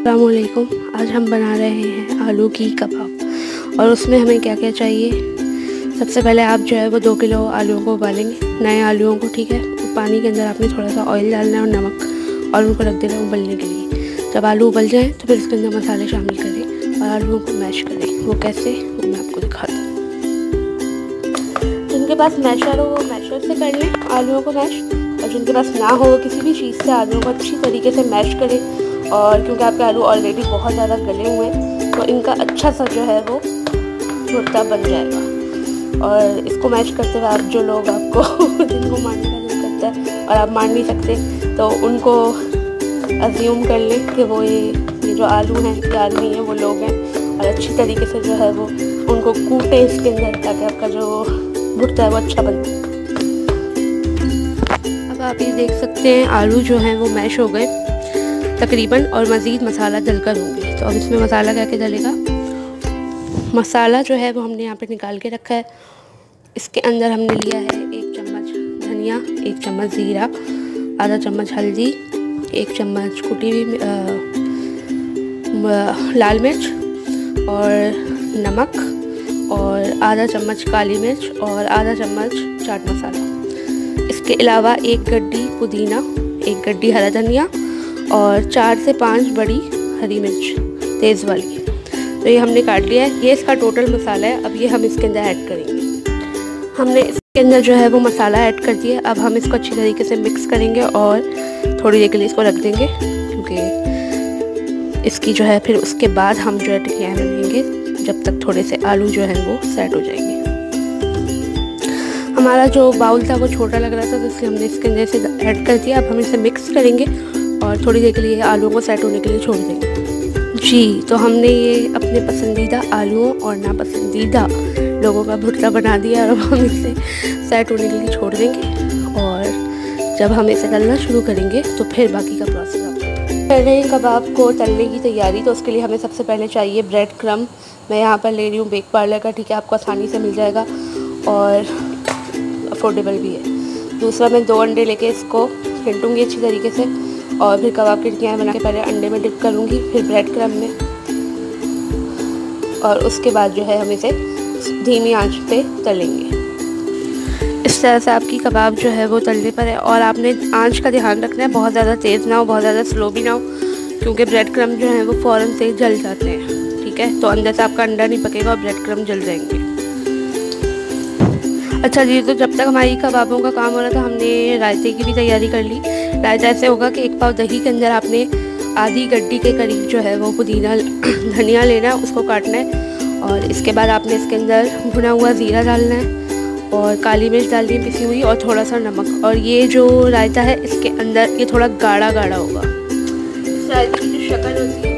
अस्सलामुअलैकुम। आज हम बना रहे हैं आलू की कबाब और उसमें हमें क्या क्या चाहिए। सबसे पहले आप जो है वो 2 किलो आलूओं को उबालेंगे, नए आलूओं को, ठीक है। तो पानी के अंदर आपने थोड़ा सा ऑयल डालना है और नमक, और उनको रख देना है उबलने के लिए। जब आलू उबल जाएँ तो फिर उसके अंदर मसाले शामिल करें और आलूओं को मैश करें। वो कैसे, वो मैं आपको दिखाती हूँ। जिनके पास मैशर हो वो मैशर से कर लें आलूओं को मैश, और जिनके पास ना हो वो किसी भी चीज़ से आलूओं को अच्छी तरीके से मैश करें। और क्योंकि आपके आलू ऑलरेडी बहुत ज़्यादा गले हुए हैं तो इनका अच्छा सा जो है वो भुर्ता बन जाएगा। और इसको मैश करते हुए आप जो लोग आपको जिनको मारने का दिल करता है और आप मार नहीं सकते तो उनको अज्यूम कर लें कि वो ये जो आलू हैं, ये आदमी हैं, वो लोग हैं, और अच्छी तरीके से जो है वो उनको कूटें इसके अंदर ताकि आपका जो भुर्ता है वो अच्छा बने। अब आप ये देख सकते हैं आलू जो हैं वो मैश हो गए तकरीबन, और मज़ीद मसाला डलकर होंगे। तो अब इसमें मसाला क्या क्या डलेगा। मसाला जो है वो हमने यहाँ पे निकाल के रखा है। इसके अंदर हमने लिया है 1 चम्मच धनिया, 1 चम्मच ज़ीरा, आधा चम्मच हल्दी, 1 चम्मच कुटी हुई लाल मिर्च और नमक, और आधा चम्मच काली मिर्च और आधा चम्मच चाट मसाला। इसके अलावा 1 गड्डी पुदीना, 1 गड्डी हरा धनिया और 4 से 5 बड़ी हरी मिर्च तेज़ वाली। तो ये हमने काट लिया है। ये इसका टोटल मसाला है। अब ये हम इसके अंदर ऐड करेंगे। हमने इसके अंदर जो है वो मसाला ऐड कर दिया। अब हम इसको अच्छी तरीके से मिक्स करेंगे और थोड़ी देर के लिए इसको रख देंगे, क्योंकि इसकी जो है फिर उसके बाद हम जो है टिक्कियाँ बनाएंगे, जब तक थोड़े से आलू जो है वो सेट हो जाएंगे। हमारा जो बाउल था वो छोटा लग रहा था तो इसलिए हमने इसके अंदर से ऐड कर दिया। अब हम इसे मिक्स करेंगे और थोड़ी देर के लिए आलूओं को सेट होने के लिए छोड़ देंगे। जी, तो हमने ये अपने पसंदीदा आलूओं और नापसंदीदा लोगों का भुर्ता बना दिया और अब हम इसे सेट होने के लिए छोड़ देंगे। और जब हम इसे तलना शुरू करेंगे तो फिर बाकी का प्रोसेस आप कर रहे हैं। कबाब को तलने की तैयारी, तो उसके लिए हमें सबसे पहले चाहिए ब्रेड क्रम्ब। मैं यहाँ पर ले रही हूँ बेक पार्लर का, ठीक है, आपको आसानी से मिल जाएगा और अफोर्डेबल भी है। दूसरा, मैं 2 अंडे लेके इसको फेंटूँगी अच्छी तरीके से और फिर कबाब की टिक्कियाँ बना के पहले अंडे में डिप करूँगी, फिर ब्रेड क्रम्ब में, और उसके बाद जो है हम इसे धीमी आंच पे तलेंगे। इस तरह से आपकी कबाब जो है वो तलने पर है। और आपने आंच का ध्यान रखना है, बहुत ज़्यादा तेज़ ना हो, बहुत ज़्यादा स्लो भी ना हो, क्योंकि ब्रेड क्रम्ब जो है वो फ़ौरन से जल जाते हैं, ठीक है। तो अंदर से आपका अंडा नहीं पकेगा और ब्रेड क्रम्ब जल जाएंगे। अच्छा जी, तो जब तक हमारी कबाबों का काम हो रहा था हमने रायते की भी तैयारी कर ली। रायता ऐसे होगा कि 1 पाव दही के अंदर आपने आधी गड्डी के करीब जो है वो पुदीना धनिया लेना है, उसको काटना है, और इसके बाद आपने इसके अंदर भुना हुआ ज़ीरा डालना है और काली मिर्च डालनी है पिसी हुई, और थोड़ा सा नमक। और ये जो रायता है इसके अंदर ये थोड़ा गाढ़ा गाढ़ा होगा। इस रायते की जो शक्ल होती है